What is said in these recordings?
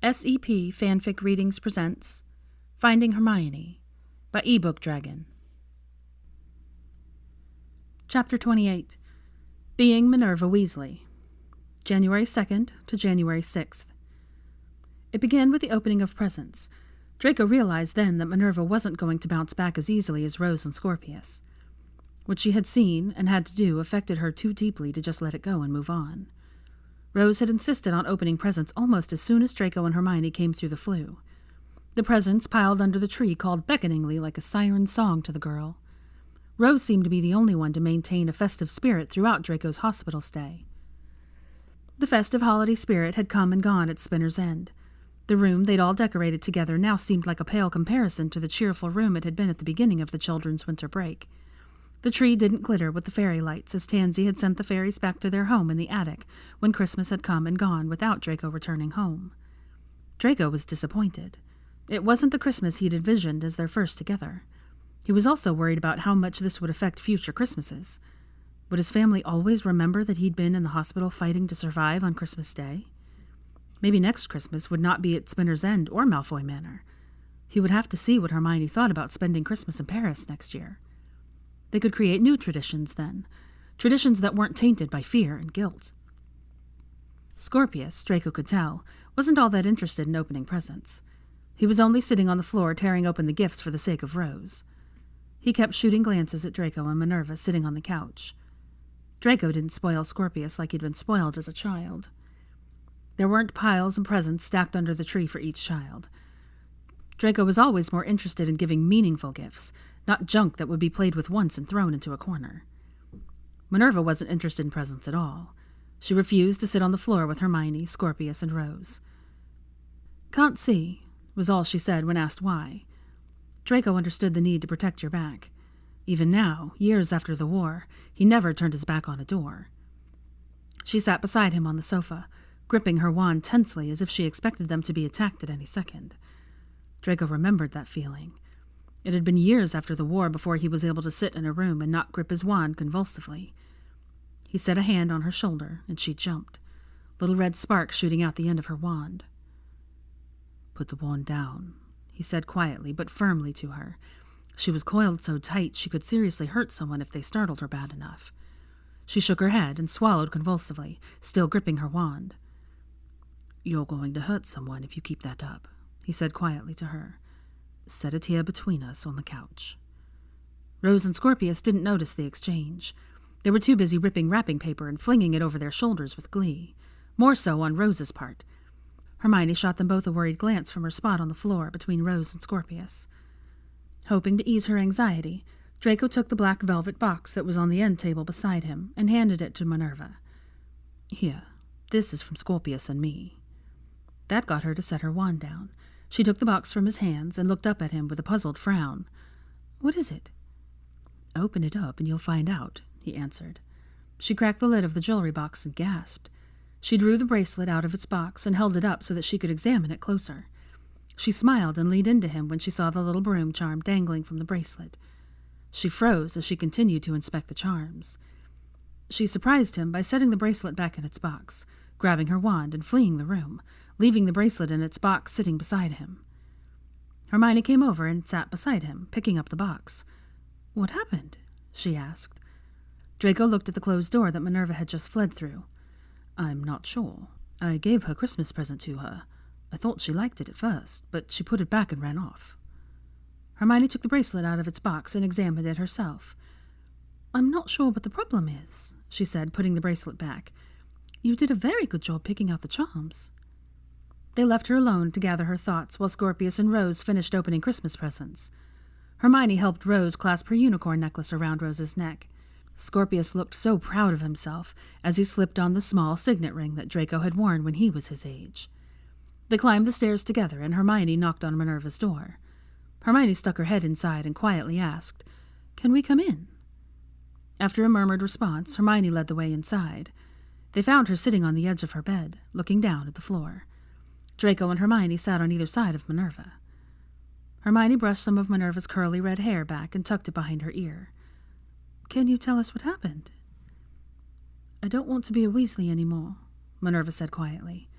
SEP Fanfic Readings presents Finding Hermione by ebookdragon. Chapter 28. Being Minerva Weasley. January 2nd to January 6th. It began with the opening of presents. Draco realized then that Minerva wasn't going to bounce back as easily as Rose and Scorpius. What she had seen and had to do affected her too deeply to just let it go and move on. Rose had insisted on opening presents almost as soon as Draco and Hermione came through the flue. The presents piled under the tree called beckoningly like a siren's song to the girl. Rose seemed to be the only one to maintain a festive spirit throughout Draco's hospital stay. The festive holiday spirit had come and gone at Spinner's End. The room they'd all decorated together now seemed like a pale comparison to the cheerful room it had been at the beginning of the children's winter break. The tree didn't glitter with the fairy lights, as Tansy had sent the fairies back to their home in the attic when Christmas had come and gone without Draco returning home. Draco was disappointed. It wasn't the Christmas he'd envisioned as their first together. He was also worried about how much this would affect future Christmases. Would his family always remember that he'd been in the hospital fighting to survive on Christmas Day? Maybe next Christmas would not be at Spinner's End or Malfoy Manor. He would have to see what Hermione thought about spending Christmas in Paris next year. They could create new traditions then, traditions that weren't tainted by fear and guilt. Scorpius, Draco could tell, wasn't all that interested in opening presents. He was only sitting on the floor tearing open the gifts for the sake of Rose. He kept shooting glances at Draco and Minerva sitting on the couch. Draco didn't spoil Scorpius like he'd been spoiled as a child. There weren't piles and presents stacked under the tree for each child. Draco was always more interested in giving meaningful gifts, not junk that would be played with once and thrown into a corner. Minerva wasn't interested in presents at all. She refused to sit on the floor with Hermione, Scorpius, and Rose. "Can't see," was all she said when asked why. Draco understood the need to protect your back. Even now, years after the war, he never turned his back on a door. She sat beside him on the sofa, gripping her wand tensely as if she expected them to be attacked at any second. Draco remembered that feeling. It had been years after the war before he was able to sit in a room and not grip his wand convulsively. He set a hand on her shoulder, and she jumped, little red sparks shooting out the end of her wand. "Put the wand down," he said quietly but firmly to her. She was coiled so tight she could seriously hurt someone if they startled her bad enough. She shook her head and swallowed convulsively, still gripping her wand. "You're going to hurt someone if you keep that up," he said quietly to her. "Set it here between us on the couch." Rose and Scorpius didn't notice the exchange. They were too busy ripping wrapping paper and flinging it over their shoulders with glee, more so on Rose's part. Hermione shot them both a worried glance from her spot on the floor between Rose and Scorpius. Hoping to ease her anxiety, Draco took the black velvet box that was on the end table beside him and handed it to Minerva. "Here, this is from Scorpius and me." That got her to set her wand down. She took the box from his hands and looked up at him with a puzzled frown. "What is it?" "Open it up and you'll find out," he answered. She cracked the lid of the jewelry box and gasped. She drew the bracelet out of its box and held it up so that she could examine it closer. She smiled and leaned into him when she saw the little broom charm dangling from the bracelet. She froze as she continued to inspect the charms. She surprised him by setting the bracelet back in its box, grabbing her wand and fleeing the room, leaving the bracelet in its box sitting beside him. Hermione came over and sat beside him, picking up the box. "What happened?" she asked. Draco looked at the closed door that Minerva had just fled through. "I'm not sure. I gave her Christmas present to her. I thought she liked it at first, but she put it back and ran off." Hermione took the bracelet out of its box and examined it herself. "I'm not sure what the problem is," she said, putting the bracelet back. "You did a very good job picking out the charms." They left her alone to gather her thoughts while Scorpius and Rose finished opening Christmas presents. Hermione helped Rose clasp her unicorn necklace around Rose's neck. Scorpius looked so proud of himself as he slipped on the small signet ring that Draco had worn when he was his age. They climbed the stairs together and Hermione knocked on Minerva's door. Hermione stuck her head inside and quietly asked, "Can we come in?" After a murmured response, Hermione led the way inside. They found her sitting on the edge of her bed, looking down at the floor. Draco and Hermione sat on either side of Minerva. Hermione brushed some of Minerva's curly red hair back and tucked it behind her ear. "Can you tell us what happened?" "I don't want to be a Weasley anymore," Minerva said quietly.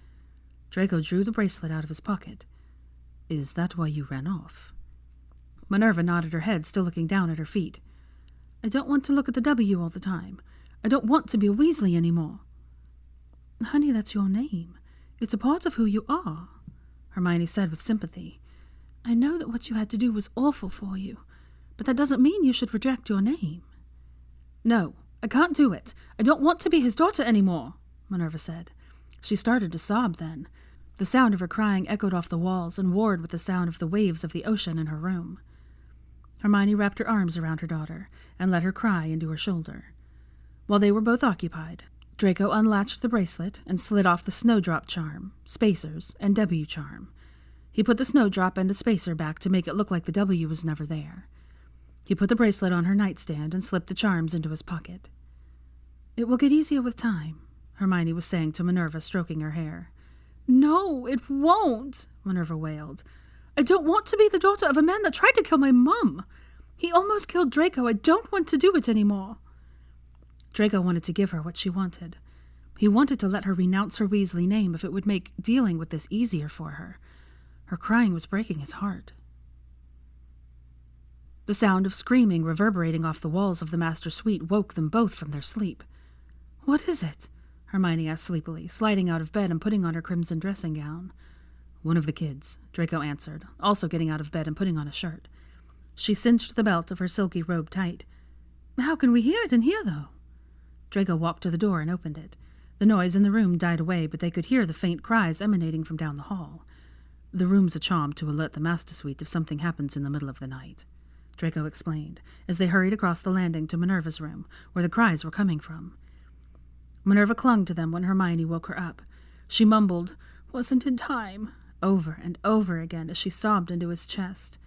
Draco drew the bracelet out of his pocket. "Is that why you ran off?" Minerva nodded her head, still looking down at her feet. "I don't want to look at the W all the time. I don't want to be a Weasley anymore." "Honey, that's your name. It's a part of who you are," Hermione said with sympathy. "I know that what you had to do was awful for you, but that doesn't mean you should reject your name." "No, I can't do it. I don't want to be his daughter anymore," Minerva said. She started to sob then. The sound of her crying echoed off the walls and warred with the sound of the waves of the ocean in her room. Hermione wrapped her arms around her daughter and let her cry into her shoulder. While they were both occupied, Draco unlatched the bracelet and slid off the snowdrop charm, spacers, and W charm. He put the snowdrop and a spacer back to make it look like the W was never there. He put the bracelet on her nightstand and slipped the charms into his pocket. "It will get easier with time," Hermione was saying to Minerva, stroking her hair. "No, it won't," Minerva wailed. "I don't want to be the daughter of a man that tried to kill my mum. He almost killed Draco. I don't want to do it anymore." Draco wanted to give her what she wanted. He wanted to let her renounce her Weasley name if it would make dealing with this easier for her. Her crying was breaking his heart. The sound of screaming reverberating off the walls of the master suite woke them both from their sleep. "What is it?" Hermione asked sleepily, sliding out of bed and putting on her crimson dressing gown. "One of the kids," Draco answered, also getting out of bed and putting on a shirt. She cinched the belt of her silky robe tight. "How can we hear it in here, though?" Draco walked to the door and opened it. The noise in the room died away, but they could hear the faint cries emanating from down the hall. "The room's a charm to alert the master suite if something happens in the middle of the night," Draco explained, as they hurried across the landing to Minerva's room, where the cries were coming from. Minerva clung to them when Hermione woke her up. She mumbled, "Wasn't in time," over and over again as she sobbed into his chest.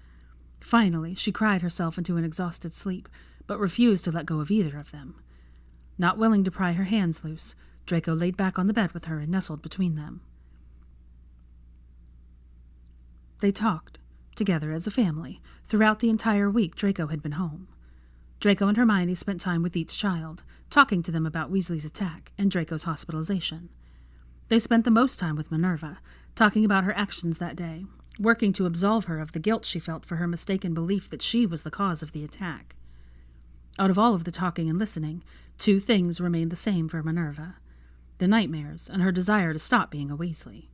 Finally, she cried herself into an exhausted sleep, but refused to let go of either of them. Not willing to pry her hands loose, Draco laid back on the bed with her and nestled between them. They talked, together as a family, throughout the entire week Draco had been home. Draco and Hermione spent time with each child, talking to them about Weasley's attack and Draco's hospitalization. They spent the most time with Minerva, talking about her actions that day, working to absolve her of the guilt she felt for her mistaken belief that she was the cause of the attack. Out of all of the talking and listening, two things remained the same for Minerva: the nightmares and her desire to stop being a Weasley.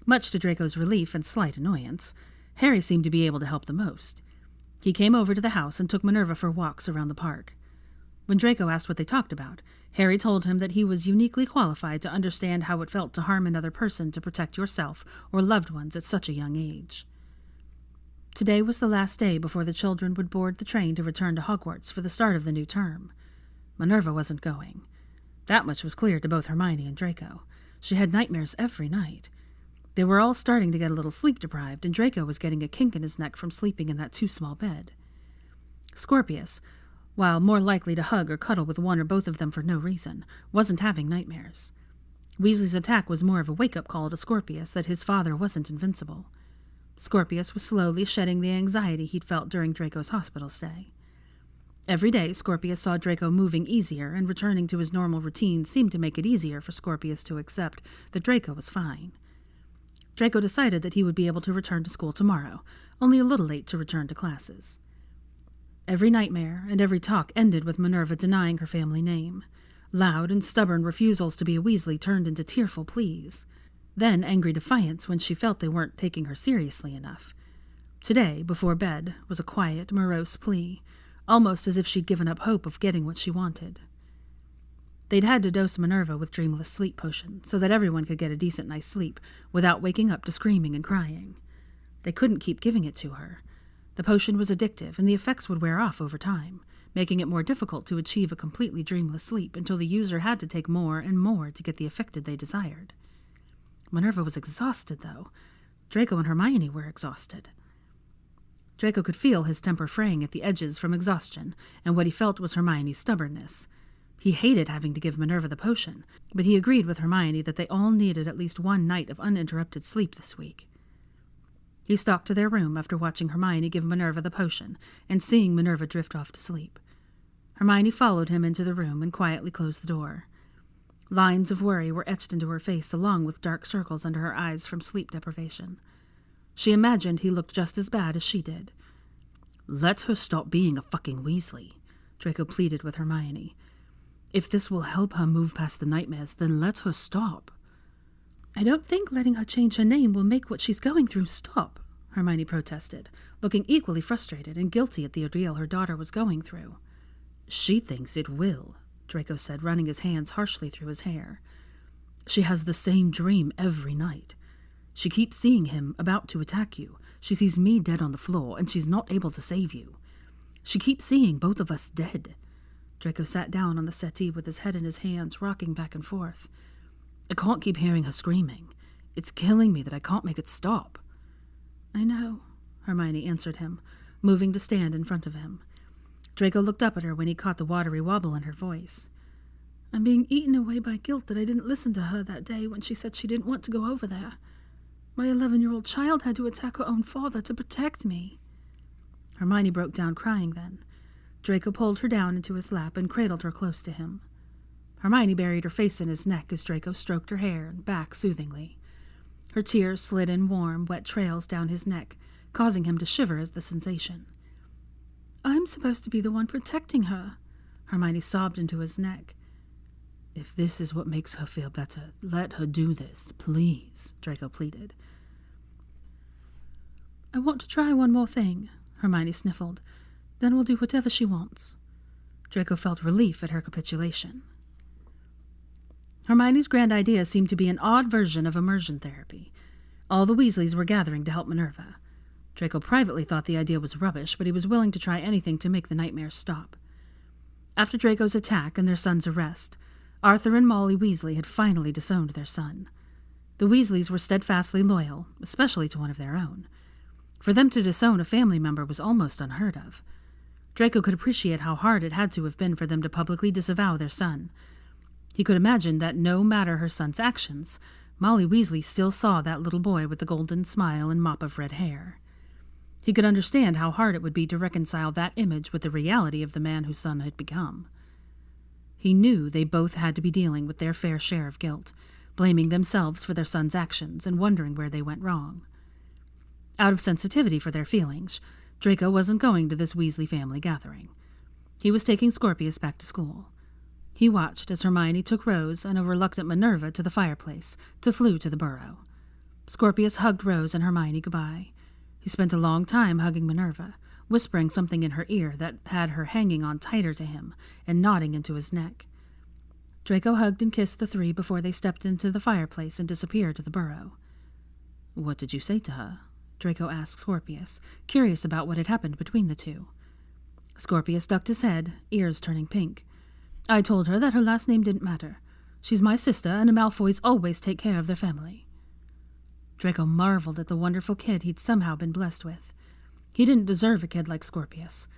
Much to Draco's relief and slight annoyance, Harry seemed to be able to help the most. He came over to the house and took Minerva for walks around the park. When Draco asked what they talked about, Harry told him that he was uniquely qualified to understand how it felt to harm another person to protect yourself or loved ones at such a young age. Today was the last day before the children would board the train to return to Hogwarts for the start of the new term. Minerva wasn't going. That much was clear to both Hermione and Draco. She had nightmares every night. They were all starting to get a little sleep-deprived, and Draco was getting a kink in his neck from sleeping in that too-small bed. Scorpius, while more likely to hug or cuddle with one or both of them for no reason, wasn't having nightmares. Weasley's attack was more of a wake-up call to Scorpius that his father wasn't invincible. Scorpius was slowly shedding the anxiety he'd felt during Draco's hospital stay. Every day, Scorpius saw Draco moving easier, and returning to his normal routine seemed to make it easier for Scorpius to accept that Draco was fine. Draco decided that he would be able to return to school tomorrow, only a little late to return to classes. Every nightmare and every talk ended with Minerva denying her family name. Loud and stubborn refusals to be a Weasley turned into tearful pleas. Then angry defiance when she felt they weren't taking her seriously enough. Today, before bed, was a quiet, morose plea, almost as if she'd given up hope of getting what she wanted. They'd had to dose Minerva with dreamless sleep potion so that everyone could get a decent night's sleep without waking up to screaming and crying. They couldn't keep giving it to her. The potion was addictive, and the effects would wear off over time, making it more difficult to achieve a completely dreamless sleep until the user had to take more and more to get the effect they desired. Minerva was exhausted, though. Draco and Hermione were exhausted. Draco could feel his temper fraying at the edges from exhaustion, and what he felt was Hermione's stubbornness. He hated having to give Minerva the potion, but he agreed with Hermione that they all needed at least one night of uninterrupted sleep this week. He stalked to their room after watching Hermione give Minerva the potion and seeing Minerva drift off to sleep. Hermione followed him into the room and quietly closed the door. Lines of worry were etched into her face, along with dark circles under her eyes from sleep deprivation. She imagined he looked just as bad as she did. "Let her stop being a fucking Weasley," Draco pleaded with Hermione. "If this will help her move past the nightmares, then let her stop." "I don't think letting her change her name will make what she's going through stop," Hermione protested, looking equally frustrated and guilty at the ordeal her daughter was going through. "She thinks it will," Draco said, running his hands harshly through his hair. "She has the same dream every night. She keeps seeing him about to attack you. She sees me dead on the floor, and she's not able to save you. She keeps seeing both of us dead." Draco sat down on the settee with his head in his hands, rocking back and forth. "I can't keep hearing her screaming. It's killing me that I can't make it stop." "I know," Hermione answered him, moving to stand in front of him. Draco looked up at her when he caught the watery wobble in her voice. "I'm being eaten away by guilt that I didn't listen to her that day when she said she didn't want to go over there. My 11-year-old child had to attack her own father to protect me." Hermione broke down crying then. Draco pulled her down into his lap and cradled her close to him. Hermione buried her face in his neck as Draco stroked her hair and back soothingly. Her tears slid in warm, wet trails down his neck, causing him to shiver at the sensation. "I'm supposed to be the one protecting her," Hermione sobbed into his neck. "If this is what makes her feel better, let her do this, please," Draco pleaded. "I want to try one more thing," Hermione sniffled. "Then we'll do whatever she wants." Draco felt relief at her capitulation. Hermione's grand idea seemed to be an odd version of immersion therapy. All the Weasleys were gathering to help Minerva. Draco privately thought the idea was rubbish, but he was willing to try anything to make the nightmares stop. After Draco's attack and their son's arrest, Arthur and Molly Weasley had finally disowned their son. The Weasleys were steadfastly loyal, especially to one of their own. For them to disown a family member was almost unheard of. Draco could appreciate how hard it had to have been for them to publicly disavow their son. He could imagine that no matter her son's actions, Molly Weasley still saw that little boy with the golden smile and mop of red hair. He could understand how hard it would be to reconcile that image with the reality of the man whose son had become. He knew they both had to be dealing with their fair share of guilt, blaming themselves for their son's actions and wondering where they went wrong. Out of sensitivity for their feelings, Draco wasn't going to this Weasley family gathering. He was taking Scorpius back to school. He watched as Hermione took Rose and a reluctant Minerva to the fireplace to flew to the burrow. Scorpius hugged Rose and Hermione goodbye. He spent a long time hugging Minerva, whispering something in her ear that had her hanging on tighter to him and nodding into his neck. Draco hugged and kissed the three before they stepped into the fireplace and disappeared to the burrow. "What did you say to her?" Draco asked Scorpius, curious about what had happened between the two. Scorpius ducked his head, ears turning pink. "I told her that her last name didn't matter. She's my sister, and Malfoys always take care of their family." Draco marveled at the wonderful kid he'd somehow been blessed with. He didn't deserve a kid like Scorpius,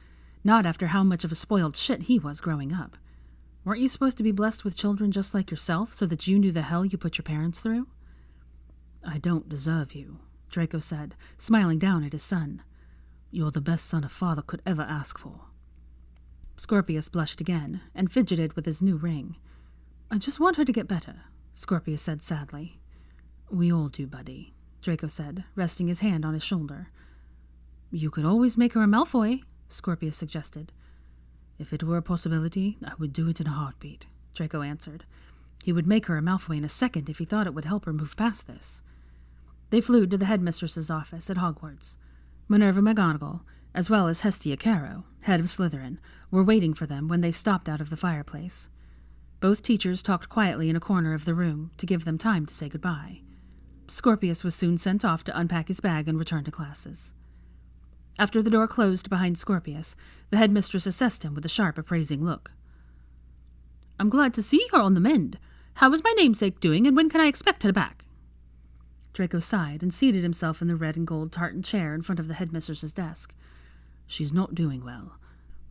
not after how much of a spoiled shit he was growing up. Weren't you supposed to be blessed with children just like yourself so that you knew the hell you put your parents through? "I don't deserve you," Draco said, smiling down at his son. "You're the best son a father could ever ask for." Scorpius blushed again and fidgeted with his new ring. "I just want her to get better," Scorpius said sadly. "We all do, buddy," Draco said, resting his hand on his shoulder. "You could always make her a Malfoy," Scorpius suggested. "If it were a possibility, I would do it in a heartbeat," Draco answered. He would make her a Malfoy in a second if he thought it would help her move past this. They flew to the headmistress's office at Hogwarts. Minerva McGonagall, as well as Hestia Caro, head of Slytherin, were waiting for them when they stopped out of the fireplace. Both teachers talked quietly in a corner of the room to give them time to say goodbye. Scorpius was soon sent off to unpack his bag and return to classes. After the door closed behind Scorpius, the headmistress assessed him with a sharp, appraising look. "I'm glad to see her on the mend. How is my namesake doing, and when can I expect her back?" Draco sighed and seated himself in the red and gold tartan chair in front of the headmistress's desk. "She's not doing well.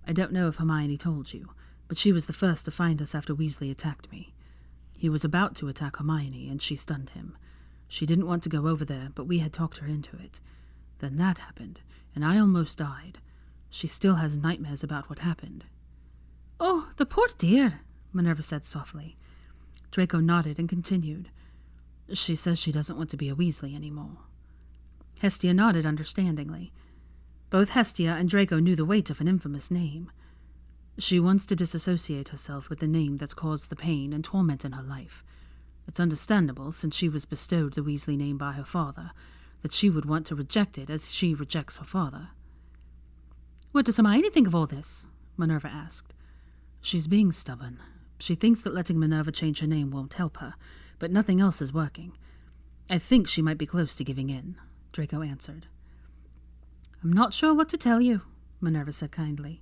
I don't know if Hermione told you, but she was the first to find us after Weasley attacked me. He was about to attack Hermione, and she stunned him. She didn't want to go over there, but we had talked her into it. Then that happened, and I almost died. She still has nightmares about what happened." "Oh, the poor dear," Minerva said softly. Draco nodded and continued. She says she doesn't want to be a Weasley anymore. Hestia nodded understandingly. Both Hestia and Draco knew the weight of an infamous name. She wants to disassociate herself with the name that's caused the pain and torment in her life. It's understandable, since she was bestowed the Weasley name by her father, that she would want to reject it as she rejects her father. What does Hermione think of all this? Minerva asked. She's being stubborn. She thinks that letting Minerva change her name won't help her, but nothing else is working. I think she might be close to giving in, Draco answered. I'm not sure what to tell you, Minerva said kindly,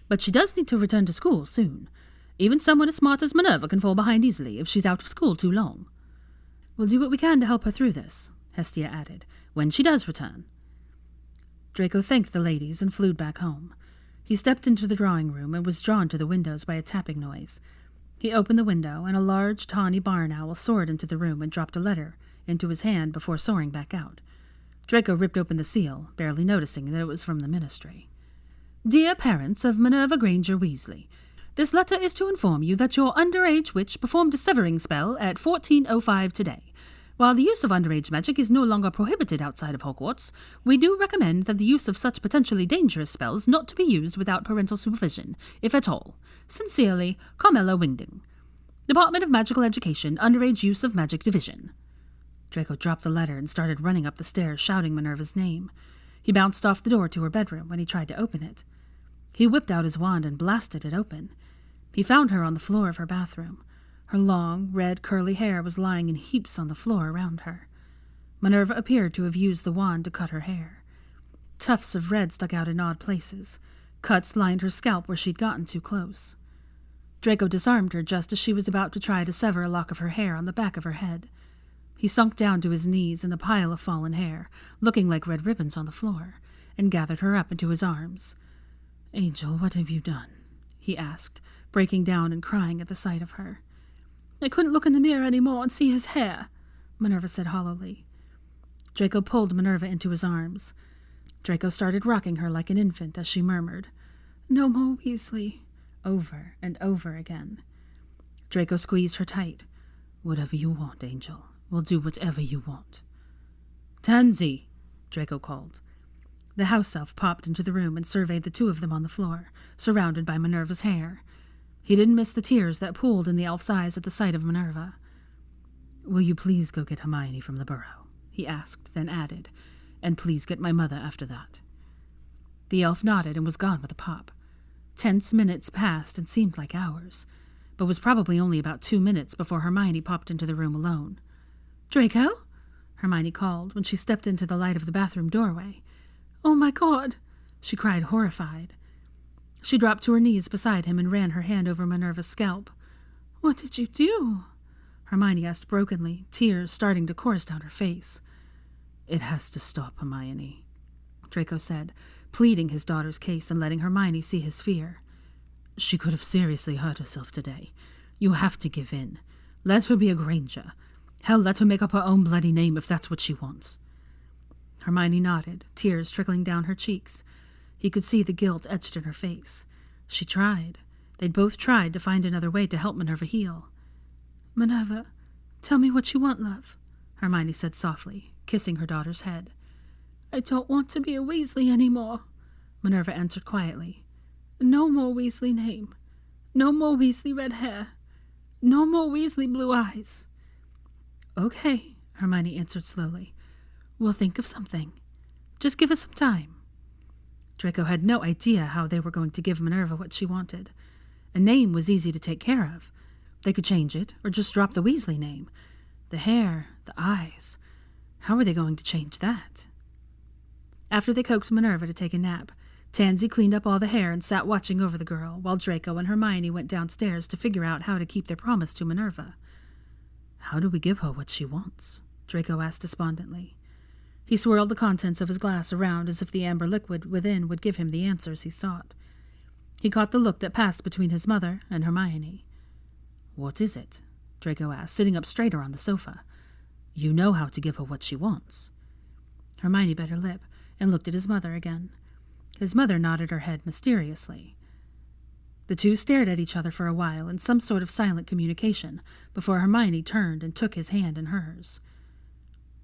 but she does need to return to school soon. Even someone as smart as Minerva can fall behind easily if she's out of school too long. We'll do what we can to help her through this, Hestia added, when she does return. Draco thanked the ladies and flew back home. He stepped into the drawing room and was drawn to the windows by a tapping noise. He opened the window, and a large, tawny barn owl soared into the room and dropped a letter into his hand before soaring back out. Draco ripped open the seal, barely noticing that it was from the Ministry. Dear parents of Minerva Granger Weasley, this letter is to inform you that your underage witch performed a severing spell at 14:05 today. While the use of underage magic is no longer prohibited outside of Hogwarts, we do recommend that the use of such potentially dangerous spells not to be used without parental supervision, if at all. Sincerely, Carmela Wingding. Department of Magical Education, Underage Use of Magic Division. Draco dropped the letter and started running up the stairs, shouting Minerva's name. He bounced off the door to her bedroom when he tried to open it. He whipped out his wand and blasted it open. He found her on the floor of her bathroom. Her long, red, curly hair was lying in heaps on the floor around her. Minerva appeared to have used the wand to cut her hair. Tufts of red stuck out in odd places. Cuts lined her scalp where she'd gotten too close. Draco disarmed her just as she was about to try to sever a lock of her hair on the back of her head. He sunk down to his knees in the pile of fallen hair, looking like red ribbons on the floor, and gathered her up into his arms. Angel, what have you done? He asked, breaking down and crying at the sight of her. I couldn't look in the mirror any more and see his hair, Minerva said hollowly. Draco pulled Minerva into his arms. Draco started rocking her like an infant as she murmured, No more Weasley, over and over again. Draco squeezed her tight. Whatever you want, Angel. We'll do whatever you want. Tansy, Draco called. The house elf popped into the room and surveyed the two of them on the floor, surrounded by Minerva's hair. He didn't miss the tears that pooled in the elf's eyes at the sight of Minerva. Will you please go get Hermione from the burrow? He asked, then added, and please get my mother after that. The elf nodded and was gone with a pop. Tense minutes passed and seemed like hours, but was probably only about 2 minutes before Hermione popped into the room alone. Draco? Hermione called when she stepped into the light of the bathroom doorway. Oh my God! She cried, horrified. She dropped to her knees beside him and ran her hand over Minerva's scalp. What did you do? Hermione asked brokenly, tears starting to course down her face. It has to stop, Hermione, Draco said, pleading his daughter's case and letting Hermione see his fear. She could have seriously hurt herself today. You have to give in. Let her be a Granger. Hell, let her make up her own bloody name if that's what she wants. Hermione nodded, tears trickling down her cheeks. He could see the guilt etched in her face. She tried. They'd both tried to find another way to help Minerva heal. Minerva, tell me what you want, love, Hermione said softly, kissing her daughter's head. I don't want to be a Weasley anymore, Minerva answered quietly. No more Weasley name. No more Weasley red hair. No more Weasley blue eyes. Okay, Hermione answered slowly. We'll think of something. Just give us some time. Draco had no idea how they were going to give Minerva what she wanted. A name was easy to take care of. They could change it, or just drop the Weasley name. The hair, the eyes. How were they going to change that? After they coaxed Minerva to take a nap, Tansy cleaned up all the hair and sat watching over the girl, while Draco and Hermione went downstairs to figure out how to keep their promise to Minerva. How do we give her what she wants? Draco asked despondently. He swirled the contents of his glass around as if the amber liquid within would give him the answers he sought. He caught the look that passed between his mother and Hermione. What is it? Draco asked, sitting up straighter on the sofa. You know how to give her what she wants. Hermione bit her lip and looked at his mother again. His mother nodded her head mysteriously. The two stared at each other for a while in some sort of silent communication before Hermione turned and took his hand in hers.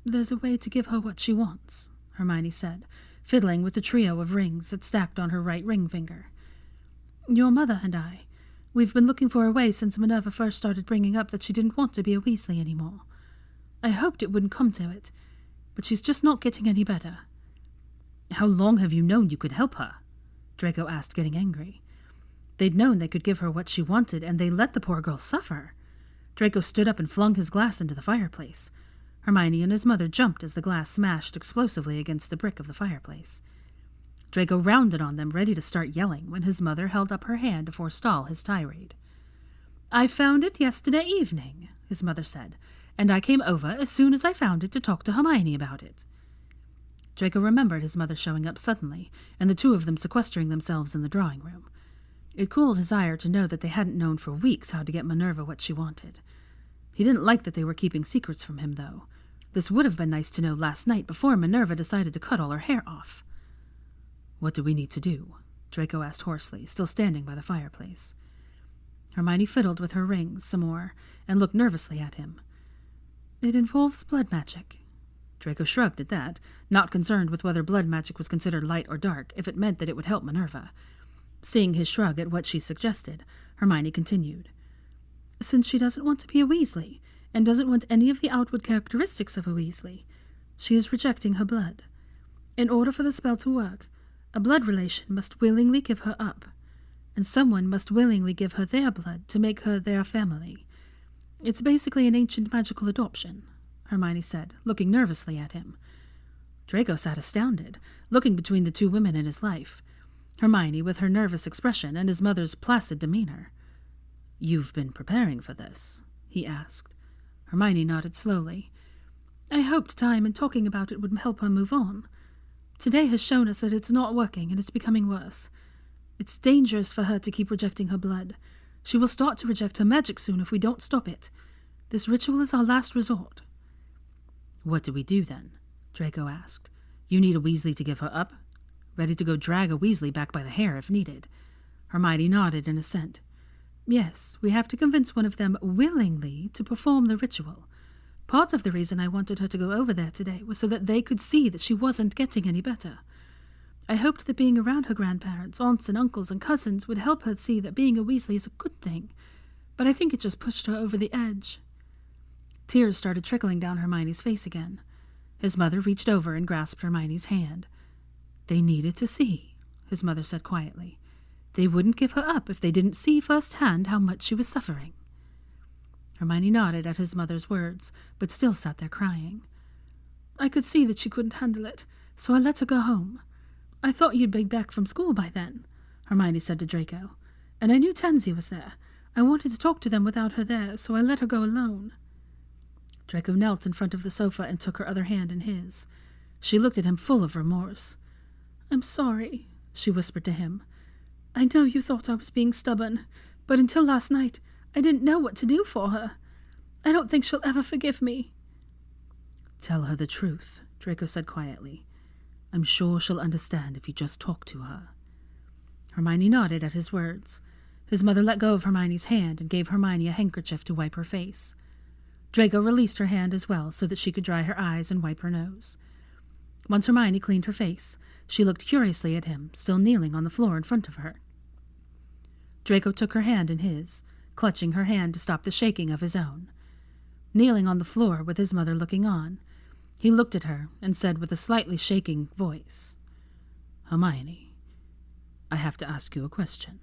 "There's a way to give her what she wants," Hermione said, fiddling with the trio of rings that stacked on her right ring finger. "Your mother and we've been looking for a way since Minerva first started bringing up that she didn't want to be a Weasley anymore. I hoped it wouldn't come to it, but she's just not getting any better." "How long have you known you could help her?" Draco asked, getting angry. They'd known they could give her what she wanted, and they let the poor girl suffer. Draco stood up and flung his glass into the fireplace. Hermione and his mother jumped as the glass smashed explosively against the brick of the fireplace. Draco rounded on them, ready to start yelling, when his mother held up her hand to forestall his tirade. "I found it yesterday evening," his mother said, "and I came over as soon as I found it to talk to Hermione about it." Draco remembered his mother showing up suddenly, and the two of them sequestering themselves in the drawing room. It cooled his ire to know that they hadn't known for weeks how to get Minerva what she wanted. He didn't like that they were keeping secrets from him, though. This would have been nice to know last night before Minerva decided to cut all her hair off. "What do we need to do?" Draco asked hoarsely, still standing by the fireplace. Hermione fiddled with her rings some more and looked nervously at him. "It involves blood magic." Draco shrugged at that, not concerned with whether blood magic was considered light or dark if it meant that it would help Minerva. Seeing his shrug at what she suggested, Hermione continued. "Since she doesn't want to be a Weasley, and doesn't want any of the outward characteristics of a Weasley, she is rejecting her blood. In order for the spell to work, a blood relation must willingly give her up, and someone must willingly give her their blood to make her their family. It's basically an ancient magical adoption," Hermione said, looking nervously at him. Draco sat astounded, looking between the two women in his life, Hermione with her nervous expression and his mother's placid demeanor. "You've been preparing for this?" he asked. Hermione nodded slowly. "I hoped time and talking about it would help her move on. Today has shown us that it's not working and it's becoming worse. It's dangerous for her to keep rejecting her blood. She will start to reject her magic soon if we don't stop it. This ritual is our last resort." "What do we do then?" Draco asked. "You need a Weasley to give her up? Ready to go drag a Weasley back by the hair if needed." Hermione nodded in assent. "Yes, we have to convince one of them willingly to perform the ritual. Part of the reason I wanted her to go over there today was so that they could see that she wasn't getting any better. I hoped that being around her grandparents, aunts and uncles and cousins would help her see that being a Weasley is a good thing, but I think it just pushed her over the edge." Tears started trickling down Hermione's face again. His mother reached over and grasped Hermione's hand. "They needed to see," his mother said quietly. "They wouldn't give her up if they didn't see firsthand how much she was suffering." Hermione nodded at his mother's words, but still sat there crying. "I could see that she couldn't handle it, so I let her go home. I thought you'd be back from school by then," Hermione said to Draco. "And I knew Tansy was there. I wanted to talk to them without her there, so I let her go alone." Draco knelt in front of the sofa and took her other hand in his. She looked at him full of remorse. "I'm sorry," she whispered to him. "I know you thought I was being stubborn, but until last night I didn't know what to do for her. I don't think she'll ever forgive me." "Tell her the truth," Draco said quietly. "I'm sure she'll understand if you just talk to her." Hermione nodded at his words. His mother let go of Hermione's hand and gave Hermione a handkerchief to wipe her face. Draco released her hand as well so that she could dry her eyes and wipe her nose. Once Hermione cleaned her face, she looked curiously at him, still kneeling on the floor in front of her. Draco took her hand in his, clutching her hand to stop the shaking of his own. Kneeling on the floor with his mother looking on, he looked at her and said with a slightly shaking voice, "Hermione, I have to ask you a question."